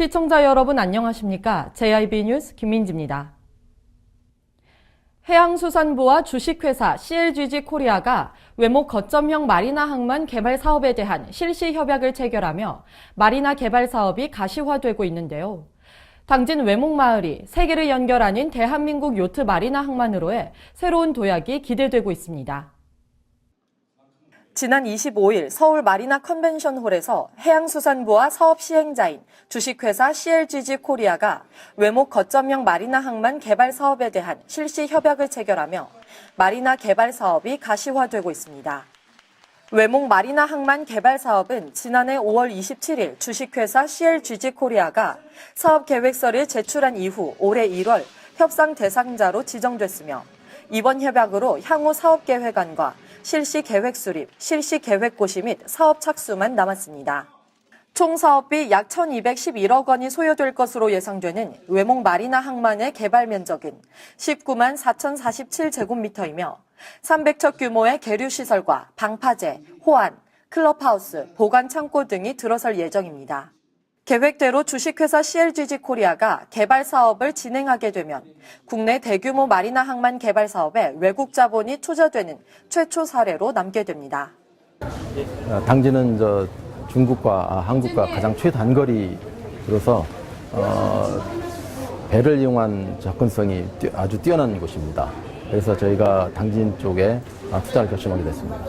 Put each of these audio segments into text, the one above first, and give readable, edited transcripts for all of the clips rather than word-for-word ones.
시청자 여러분 안녕하십니까? JIB 뉴스 김민지입니다. 해양수산부와 주식회사 CLGG 코리아가 외목 거점형 마리나 항만 개발 사업에 대한 실시 협약을 체결하며 마리나 개발 사업이 가시화되고 있는데요. 당진 외목마을이 세계를 연결하는 대한민국 요트 마리나 항만으로의 새로운 도약이 기대되고 있습니다. 지난 25일 서울 마리나 컨벤션홀에서 해양수산부와 사업 시행자인 주식회사 CLGG 코리아가 외목 거점형 마리나 항만 개발 사업에 대한 실시 협약을 체결하며 마리나 개발 사업이 가시화되고 있습니다. 외목 마리나 항만 개발 사업은 지난해 5월 27일 주식회사 CLGG 코리아가 사업 계획서를 제출한 이후 올해 1월 협상 대상자로 지정됐으며 이번 협약으로 향후 사업 계획안과 실시 계획 수립, 실시 계획 고시 및 사업 착수만 남았습니다. 총 사업비 약 1,211억 원이 소요될 것으로 예상되는 외목 마리나 항만의 개발 면적은 19만 4,047제곱미터이며 300척 규모의 계류시설과 방파제, 호안, 클럽하우스, 보관 창고 등이 들어설 예정입니다. 계획대로 주식회사 CLGG 코리아가 개발 사업을 진행하게 되면 국내 대규모 마리나 항만 개발 사업에 외국 자본이 투자되는 최초 사례로 남게 됩니다. 당진은 중국과 한국과 가장 최단거리로서 배를 이용한 접근성이 아주 뛰어난 곳입니다. 그래서 저희가 당진 쪽에 투자를 결심하게 됐습니다.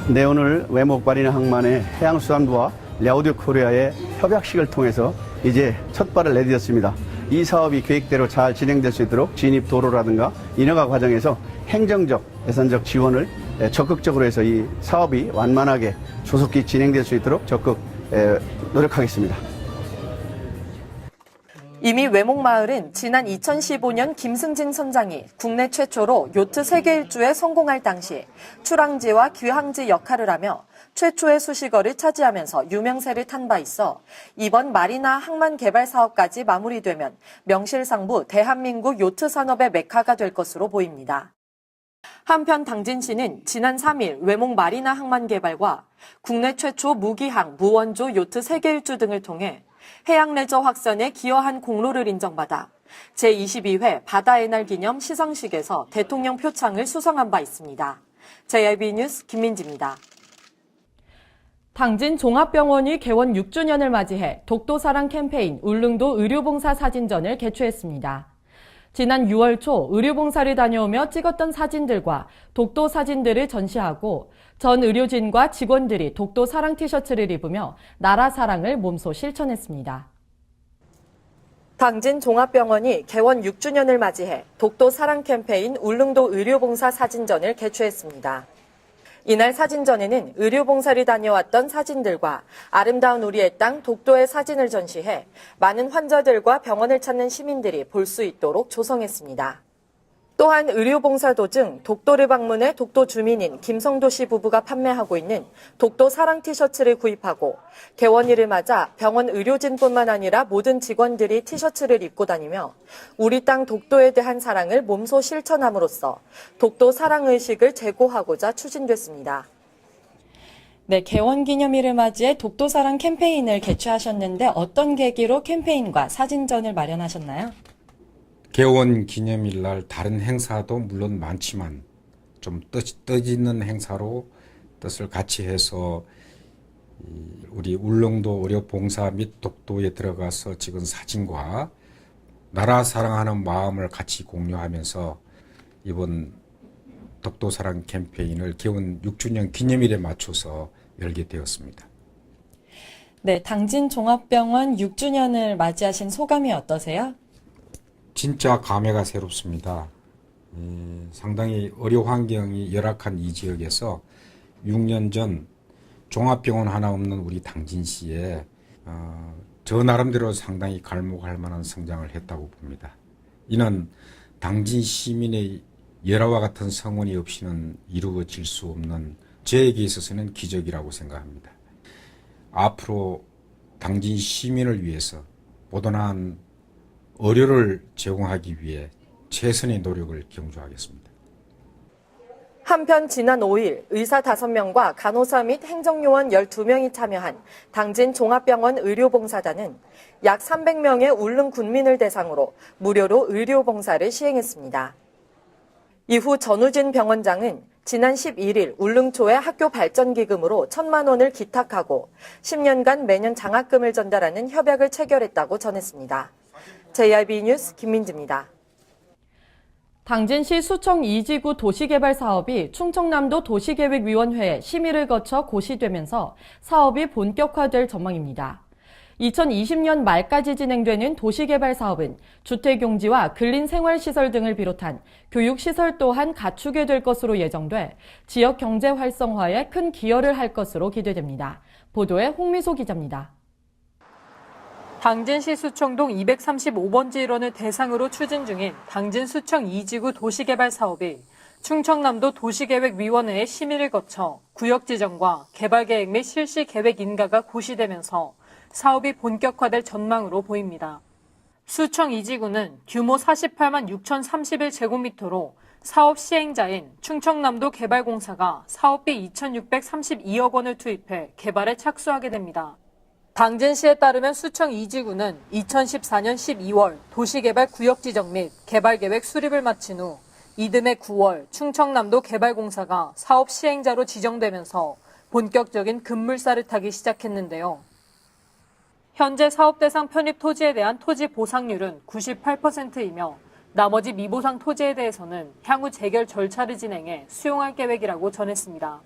네, 오늘 외목 마리나 항만의 해양수산부와 랴오드 코리아의 협약식을 통해서 이제 첫 발을 내디뎠습니다. 이 사업이 계획대로 잘 진행될 수 있도록 진입 도로라든가 인허가 과정에서 행정적, 예산적 지원을 적극적으로 해서 이 사업이 완만하게 조속히 진행될 수 있도록 적극 노력하겠습니다. 이미 외목마을은 지난 2015년 김승진 선장이 국내 최초로 요트 세계 일주에 성공할 당시 출항지와 귀항지 역할을 하며 최초의 수식어를 차지하면서 유명세를 탄 바 있어 이번 마리나 항만 개발 사업까지 마무리되면 명실상부 대한민국 요트 산업의 메카가 될 것으로 보입니다. 한편 당진시는 지난 3일 외목 마리나 항만 개발과 국내 최초 무기항, 무원조 요트 세계 일주 등을 통해 해양 레저 확산에 기여한 공로를 인정받아 제22회 바다의 날 기념 시상식에서 대통령 표창을 수상한 바 있습니다. JIB 뉴스 김민지입니다. 당진 종합병원이 개원 6주년을 맞이해 독도사랑 캠페인 울릉도 의료봉사 사진전을 개최했습니다. 지난 6월 초 의료봉사를 다녀오며 찍었던 사진들과 독도 사진들을 전시하고 전 의료진과 직원들이 독도 사랑 티셔츠를 입으며 나라 사랑을 몸소 실천했습니다. 당진 종합병원이 개원 6주년을 맞이해 독도 사랑 캠페인 울릉도 의료봉사 사진전을 개최했습니다. 이날 사진전에는 의료봉사를 다녀왔던 사진들과 아름다운 우리의 땅 독도의 사진을 전시해 많은 환자들과 병원을 찾는 시민들이 볼 수 있도록 조성했습니다. 또한 의료봉사도 중 독도를 방문해 독도 주민인 김성도 씨 부부가 판매하고 있는 독도 사랑 티셔츠를 구입하고 개원일을 맞아 병원 의료진뿐만 아니라 모든 직원들이 티셔츠를 입고 다니며 우리 땅 독도에 대한 사랑을 몸소 실천함으로써 독도 사랑 의식을 제고하고자 추진됐습니다. 네, 개원 기념일을 맞이해 독도 사랑 캠페인을 개최하셨는데 어떤 계기로 캠페인과 사진전을 마련하셨나요? 개원 기념일날 다른 행사도 물론 많지만 좀 뜻있는 행사로 뜻을 같이 해서 우리 울릉도 의료봉사 및 독도에 들어가서 찍은 사진과 나라 사랑하는 마음을 같이 공유하면서 이번 독도사랑 캠페인을 개원 6주년 기념일에 맞춰서 열게 되었습니다. 네, 당진 종합병원 6주년을 맞이하신 소감이 어떠세요? 진짜 감회가 새롭습니다. 상당히 의료 환경이 열악한 이 지역에서 6년 전 종합병원 하나 없는 우리 당진시에 저 나름대로 상당히 갈목할 만한 성장을 했다고 봅니다. 이는 당진 시민의 열화와 같은 성원이 없이는 이루어질 수 없는 저에게 있어서는 기적이라고 생각합니다. 앞으로 당진 시민을 위해서 보다 나은 의료를 제공하기 위해 최선의 노력을 경주하겠습니다. 한편 지난 5일 의사 5명과 간호사 및 행정요원 12명이 참여한 당진 종합병원 의료봉사단은 약 300명의 울릉 군민을 대상으로 무료로 의료봉사를 시행했습니다. 이후 전우진 병원장은 지난 11일 울릉초의 학교 발전기금으로 1,000만 원을 기탁하고 10년간 매년 장학금을 전달하는 협약을 체결했다고 전했습니다. JRB 뉴스 김민지입니다. 당진시 수청 2지구 도시개발 사업이 충청남도 도시계획위원회에 심의를 거쳐 고시되면서 사업이 본격화될 전망입니다. 2020년 말까지 진행되는 도시개발 사업은 주택용지와 근린생활시설 등을 비롯한 교육시설 또한 갖추게 될 것으로 예정돼 지역 경제 활성화에 큰 기여를 할 것으로 기대됩니다. 보도에 홍미소 기자입니다. 당진시 수청동 235번지 일원을 대상으로 추진 중인 당진 수청 2지구 도시개발 사업이 충청남도 도시계획위원회의 심의를 거쳐 구역 지정과 개발 계획 및 실시 계획 인가가 고시되면서 사업이 본격화될 전망으로 보입니다. 수청 2지구는 규모 48만 6,031제곱미터로 사업 시행자인 충청남도 개발공사가 사업비 2,632억 원을 투입해 개발에 착수하게 됩니다. 당진시에 따르면 수청 2지구는 2014년 12월 도시개발 구역 지정 및 개발계획 수립을 마친 후 이듬해 9월 충청남도 개발공사가 사업 시행자로 지정되면서 본격적인 급물살을 타기 시작했는데요. 현재 사업 대상 편입 토지에 대한 토지 보상률은 98%이며 나머지 미보상 토지에 대해서는 향후 재결 절차를 진행해 수용할 계획이라고 전했습니다.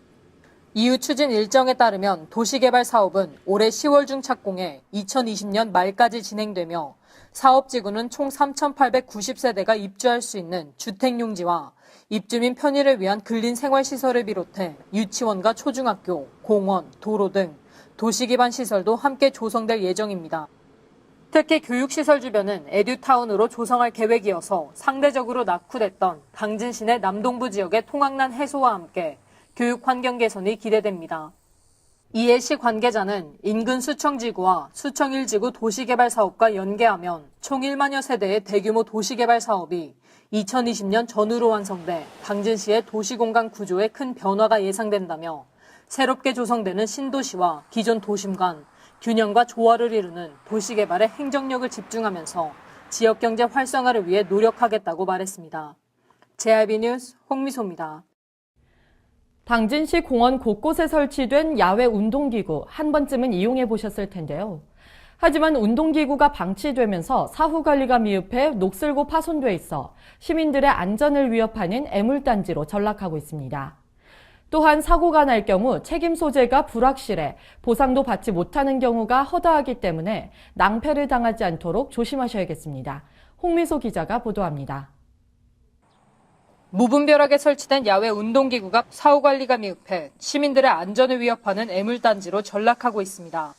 이후 추진 일정에 따르면 도시개발 사업은 올해 10월 중 착공해 2020년 말까지 진행되며 사업지구는 총 3,890세대가 입주할 수 있는 주택용지와 입주민 편의를 위한 근린생활시설을 비롯해 유치원과 초중학교, 공원, 도로 등 도시기반 시설도 함께 조성될 예정입니다. 특히 교육시설 주변은 에듀타운으로 조성할 계획이어서 상대적으로 낙후됐던 당진 시내 남동부 지역의 통학난 해소와 함께 교육 환경 개선이 기대됩니다. 이에 시 관계자는 인근 수청지구와 수청 1지구 도시개발 사업과 연계하면 총 1만여 세대의 대규모 도시개발 사업이 2020년 전후로 완성돼 당진시의 도시공간 구조에 큰 변화가 예상된다며 새롭게 조성되는 신도시와 기존 도심 간 균형과 조화를 이루는 도시개발에 행정력을 집중하면서 지역경제 활성화를 위해 노력하겠다고 말했습니다. JRB 뉴스 홍미소입니다. 당진시 공원 곳곳에 설치된 야외 운동기구 한 번쯤은 이용해 보셨을 텐데요. 하지만 운동기구가 방치되면서 사후관리가 미흡해 녹슬고 파손돼 있어 시민들의 안전을 위협하는 애물단지로 전락하고 있습니다. 또한 사고가 날 경우 책임 소재가 불확실해 보상도 받지 못하는 경우가 허다하기 때문에 낭패를 당하지 않도록 조심하셔야겠습니다. 홍미소 기자가 보도합니다. 무분별하게 설치된 야외 운동기구가 사후관리가 미흡해 시민들의 안전을 위협하는 애물단지로 전락하고 있습니다.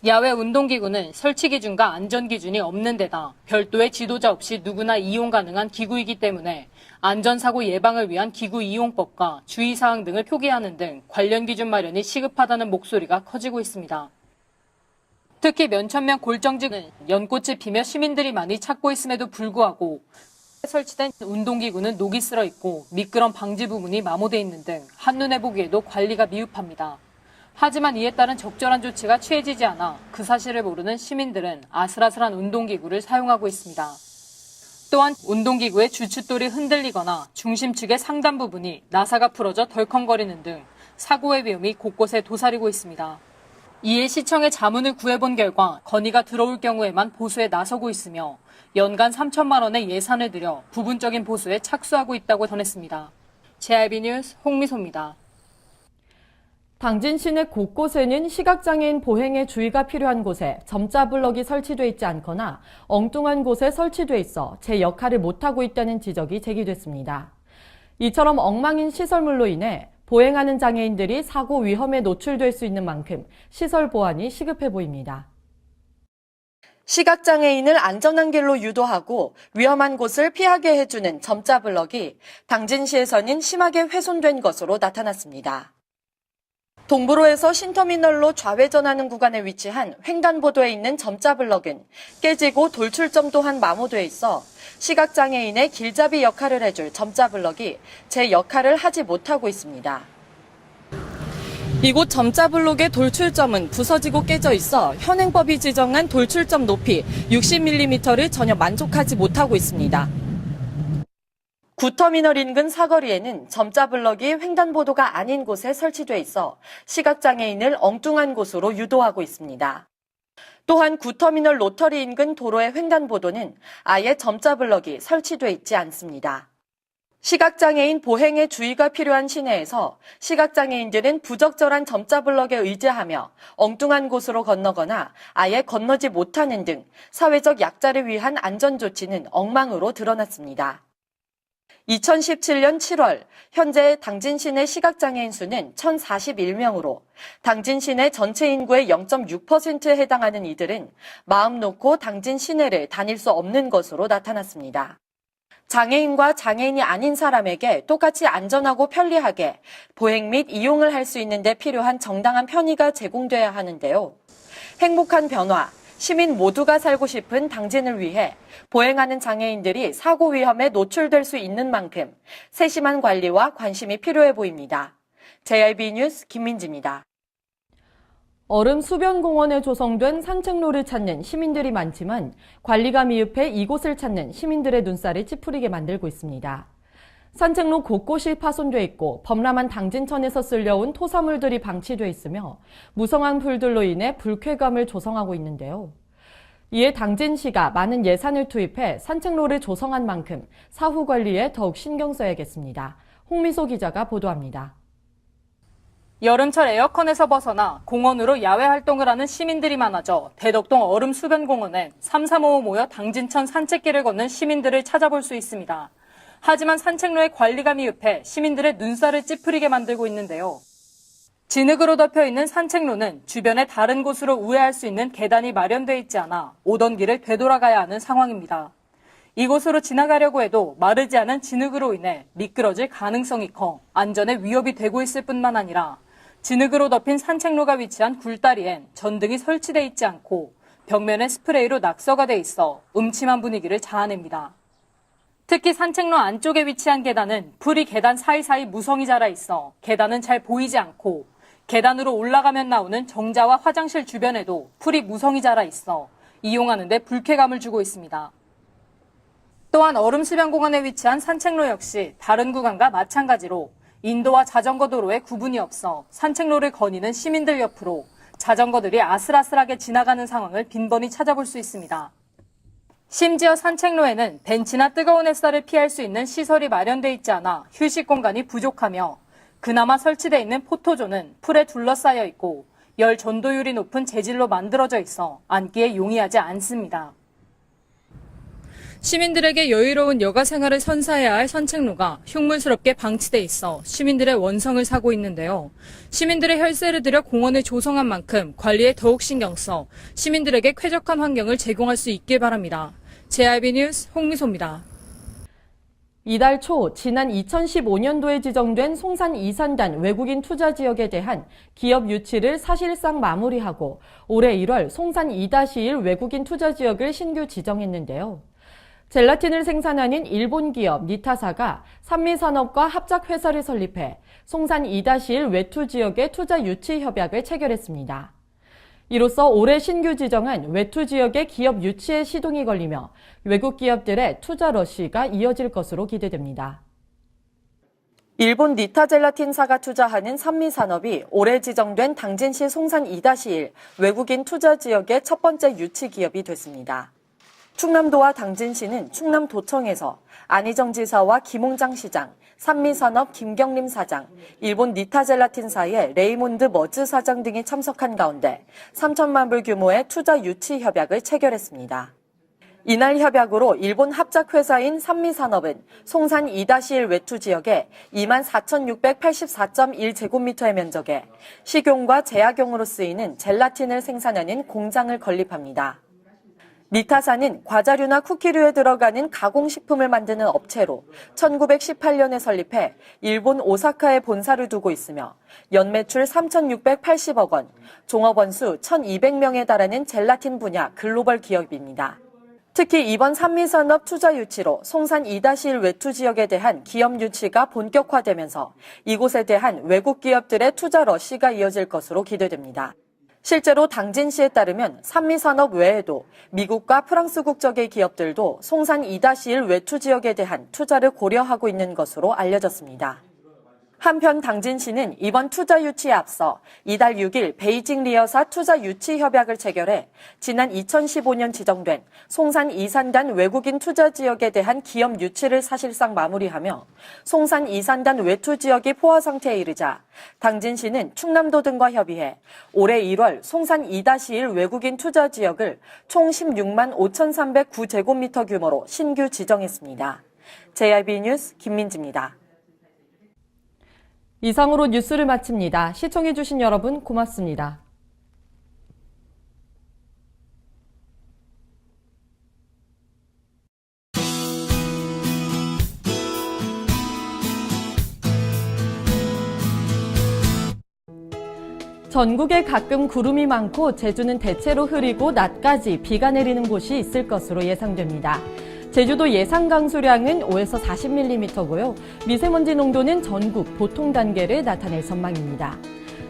야외 운동기구는 설치 기준과 안전 기준이 없는 데다 별도의 지도자 없이 누구나 이용 가능한 기구이기 때문에 안전사고 예방을 위한 기구 이용법과 주의사항 등을 표기하는 등 관련 기준 마련이 시급하다는 목소리가 커지고 있습니다. 특히 면천면 골정지구는 연꽃이 피며 시민들이 많이 찾고 있음에도 불구하고 설치된 운동기구는 녹이 슬어 있고 미끄럼 방지 부분이 마모돼 있는 등 한눈에 보기에도 관리가 미흡합니다. 하지만 이에 따른 적절한 조치가 취해지지 않아 그 사실을 모르는 시민들은 아슬아슬한 운동기구를 사용하고 있습니다. 또한 운동기구의 주춧돌이 흔들리거나 중심 측의 상단 부분이 나사가 풀어져 덜컹거리는 등 사고의 위험이 곳곳에 도사리고 있습니다. 이에 시청에 자문을 구해본 결과 건의가 들어올 경우에만 보수에 나서고 있으며 연간 3천만 원의 예산을 들여 부분적인 보수에 착수하고 있다고 전했습니다. JRB 뉴스 홍미소입니다. 당진 시내 곳곳에는 시각장애인 보행에 주의가 필요한 곳에 점자 블럭이 설치돼 있지 않거나 엉뚱한 곳에 설치돼 있어 제 역할을 못하고 있다는 지적이 제기됐습니다. 이처럼 엉망인 시설물로 인해 보행하는 장애인들이 사고 위험에 노출될 수 있는 만큼 시설 보완이 시급해 보입니다. 시각장애인을 안전한 길로 유도하고 위험한 곳을 피하게 해주는 점자 블럭이 당진시에서는 심하게 훼손된 것으로 나타났습니다. 동부로에서 신터미널로 좌회전하는 구간에 위치한 횡단보도에 있는 점자 블럭은 깨지고 돌출점 또한 마모돼 있어 시각장애인의 길잡이 역할을 해줄 점자 블럭이 제 역할을 하지 못하고 있습니다. 이곳 점자 블록의 돌출점은 부서지고 깨져 있어 현행법이 지정한 돌출점 높이 60mm를 전혀 만족하지 못하고 있습니다. 구터미널 인근 사거리에는 점자 블럭이 횡단보도가 아닌 곳에 설치돼 있어 시각장애인을 엉뚱한 곳으로 유도하고 있습니다. 또한 구터미널 로터리 인근 도로의 횡단보도는 아예 점자 블럭이 설치돼 있지 않습니다. 시각장애인 보행에 주의가 필요한 시내에서 시각장애인들은 부적절한 점자 블럭에 의지하며 엉뚱한 곳으로 건너거나 아예 건너지 못하는 등 사회적 약자를 위한 안전조치는 엉망으로 드러났습니다. 2017년 7월 현재 당진 시내 시각장애인 수는 1,041명으로 당진 시내 전체 인구의 0.6%에 해당하는 이들은 마음 놓고 당진 시내를 다닐 수 없는 것으로 나타났습니다. 장애인과 장애인이 아닌 사람에게 똑같이 안전하고 편리하게 보행 및 이용을 할 수 있는 데 필요한 정당한 편의가 제공돼야 하는데요. 행복한 변화, 시민 모두가 살고 싶은 당진을 위해 보행하는 장애인들이 사고 위험에 노출될 수 있는 만큼 세심한 관리와 관심이 필요해 보입니다. JRB 뉴스 김민지입니다. 얼음 수변공원에 조성된 산책로를 찾는 시민들이 많지만 관리가 미흡해 이곳을 찾는 시민들의 눈살을 찌푸리게 만들고 있습니다. 산책로 곳곳이 파손돼 있고 범람한 당진천에서 쓸려온 토사물들이 방치돼 있으며 무성한 풀들로 인해 불쾌감을 조성하고 있는데요. 이에 당진시가 많은 예산을 투입해 산책로를 조성한 만큼 사후 관리에 더욱 신경 써야겠습니다. 홍미소 기자가 보도합니다. 여름철 에어컨에서 벗어나 공원으로 야외 활동을 하는 시민들이 많아져 대덕동 얼음 수변공원엔 335 모여 당진천 산책길을 걷는 시민들을 찾아볼 수 있습니다. 하지만 산책로의 관리가 미흡해 시민들의 눈살을 찌푸리게 만들고 있는데요. 진흙으로 덮여 있는 산책로는 주변의 다른 곳으로 우회할 수 있는 계단이 마련돼 있지 않아 오던 길을 되돌아가야 하는 상황입니다. 이곳으로 지나가려고 해도 마르지 않은 진흙으로 인해 미끄러질 가능성이 커 안전에 위협이 되고 있을 뿐만 아니라 진흙으로 덮인 산책로가 위치한 굴다리엔 전등이 설치돼 있지 않고 벽면에 스프레이로 낙서가 돼 있어 음침한 분위기를 자아냅니다. 특히 산책로 안쪽에 위치한 계단은 풀이 계단 사이사이 무성이 자라 있어 계단은 잘 보이지 않고 계단으로 올라가면 나오는 정자와 화장실 주변에도 풀이 무성이 자라 있어 이용하는 데 불쾌감을 주고 있습니다. 또한 얼음수변공원에 위치한 산책로 역시 다른 구간과 마찬가지로 인도와 자전거 도로에 구분이 없어 산책로를 거니는 시민들 옆으로 자전거들이 아슬아슬하게 지나가는 상황을 빈번히 찾아볼 수 있습니다. 심지어 산책로에는 벤치나 뜨거운 햇살을 피할 수 있는 시설이 마련돼 있지 않아 휴식 공간이 부족하며 그나마 설치돼 있는 포토존은 풀에 둘러싸여 있고 열 전도율이 높은 재질로 만들어져 있어 앉기에 용이하지 않습니다. 시민들에게 여유로운 여가 생활을 선사해야 할 산책로가 흉물스럽게 방치돼 있어 시민들의 원성을 사고 있는데요. 시민들의 혈세를 들여 공원을 조성한 만큼 관리에 더욱 신경 써 시민들에게 쾌적한 환경을 제공할 수 있길 바랍니다. JRB 뉴스 홍미소입니다. 이달 초 지난 2015년도에 지정된 송산 이산단 외국인 투자 지역에 대한 기업 유치를 사실상 마무리하고 올해 1월 송산 2-1 외국인 투자 지역을 신규 지정했는데요. 젤라틴을 생산하는 일본 기업 니타사가 산미산업과 합작회사를 설립해 송산 2-1 외투 지역의 투자 유치 협약을 체결했습니다. 이로써 올해 신규 지정한 외투 지역의 기업 유치에 시동이 걸리며 외국 기업들의 투자 러시가 이어질 것으로 기대됩니다. 일본 니타젤라틴사가 투자하는 산미산업이 올해 지정된 당진시 송산 2-1 외국인 투자 지역의 첫 번째 유치 기업이 됐습니다. 충남도와 당진시는 충남도청에서 안희정 지사와 김홍장 시장, 산미산업 김경림 사장, 일본 니타젤라틴사의 레이몬드 머즈 사장 등이 참석한 가운데 3천만 불 규모의 투자 유치 협약을 체결했습니다. 이날 협약으로 일본 합작회사인 산미산업은 송산 2-1 외투 지역에 24,684.1제곱미터의 면적에 식용과 제약용으로 쓰이는 젤라틴을 생산하는 공장을 건립합니다. 니타사는 과자류나 쿠키류에 들어가는 가공식품을 만드는 업체로 1918년에 설립해 일본 오사카에 본사를 두고 있으며 연매출 3,680억 원, 종업원수 1,200명에 달하는 젤라틴 분야 글로벌 기업입니다. 특히 이번 산미산업 투자 유치로 송산 2-1 외투 지역에 대한 기업 유치가 본격화되면서 이곳에 대한 외국 기업들의 투자 러시가 이어질 것으로 기대됩니다. 실제로 당진시에 따르면 산미산업 외에도 미국과 프랑스 국적의 기업들도 송산 2-1 외투 지역에 대한 투자를 고려하고 있는 것으로 알려졌습니다. 한편 당진시는 이번 투자 유치에 앞서 이달 6일 베이징 리어사 투자 유치 협약을 체결해 지난 2015년 지정된 송산 이산단 외국인 투자 지역에 대한 기업 유치를 사실상 마무리하며 송산 이산단 외투 지역이 포화 상태에 이르자 당진시는 충남도 등과 협의해 올해 1월 송산 2-1 외국인 투자 지역을 총 16만 5,309제곱미터 규모로 신규 지정했습니다. JIB 뉴스 김민지입니다. 이상으로 뉴스를 마칩니다. 시청해주신 여러분 고맙습니다. 전국에 가끔 구름이 많고 제주는 대체로 흐리고 낮까지 비가 내리는 곳이 있을 것으로 예상됩니다. 제주도 예상 강수량은 5에서 40mm고요. 미세먼지 농도는 전국 보통 단계를 나타낼 전망입니다.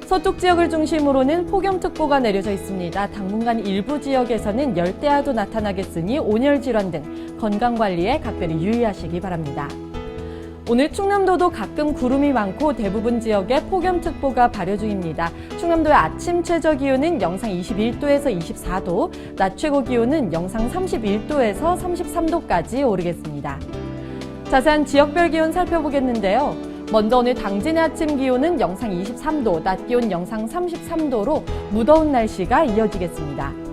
서쪽 지역을 중심으로는 폭염특보가 내려져 있습니다. 당분간 일부 지역에서는 열대야도 나타나겠으니 온열 질환 등 건강관리에 각별히 유의하시기 바랍니다. 오늘 충남도도 가끔 구름이 많고 대부분 지역에 폭염특보가 발효 중입니다. 충남도의 아침 최저 기온은 영상 21도에서 24도, 낮 최고 기온은 영상 31도에서 33도까지 오르겠습니다. 자세한 지역별 기온 살펴보겠는데요. 먼저 오늘 당진의 아침 기온은 영상 23도, 낮 기온 영상 33도로 무더운 날씨가 이어지겠습니다.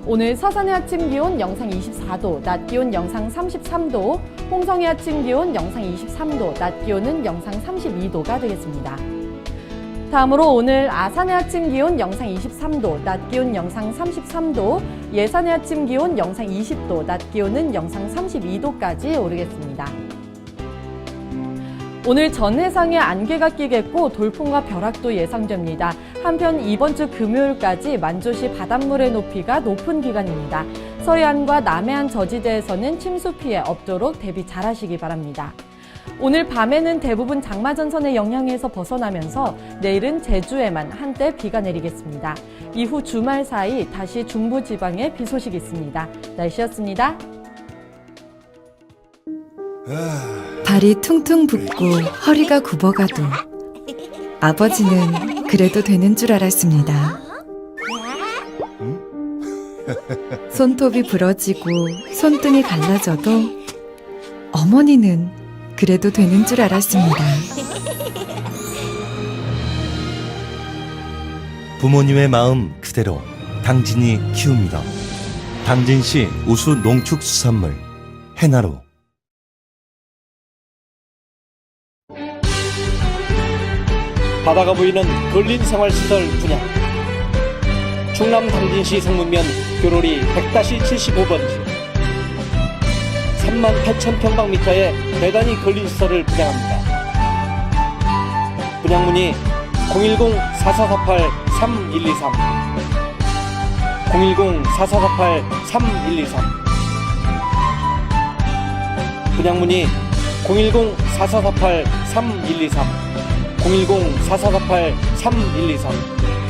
오늘 서산의 아침 기온 영상 24도, 낮 기온 영상 33도, 홍성의 아침 기온 영상 23도, 낮 기온은 영상 32도가 되겠습니다. 다음으로 오늘 아산의 아침 기온 영상 23도, 낮 기온 영상 33도, 예산의 아침 기온 영상 20도, 낮 기온은 영상 32도까지 오르겠습니다. 오늘 전 해상에 안개가 끼겠고 돌풍과 벼락도 예상됩니다. 한편 이번 주 금요일까지 만조시 바닷물의 높이가 높은 기간입니다. 서해안과 남해안 저지대에서는 침수 피해 없도록 대비 잘하시기 바랍니다. 오늘 밤에는 대부분 장마전선의 영향에서 벗어나면서 내일은 제주에만 한때 비가 내리겠습니다. 이후 주말 사이 다시 중부지방에 비 소식이 있습니다. 날씨였습니다. 발이 퉁퉁 붓고 허리가 굽어가도 아버지는 그래도 되는 줄 알았습니다. 손톱이 부러지고 손등이 갈라져도 어머니는 그래도 되는 줄 알았습니다. 부모님의 마음 그대로 당진이 키웁니다. 당진시 우수 농축수산물 해나루. 바다가 보이는 근린 생활시설 분양. 충남 당진시 성문면 교로리 100-75번지 38,000평방미터의 대단위 근린시설을 분양합니다. 분양문의 010-4448-3123 010-4448-3123 분양문의 010-4448-3123 010-4448-3123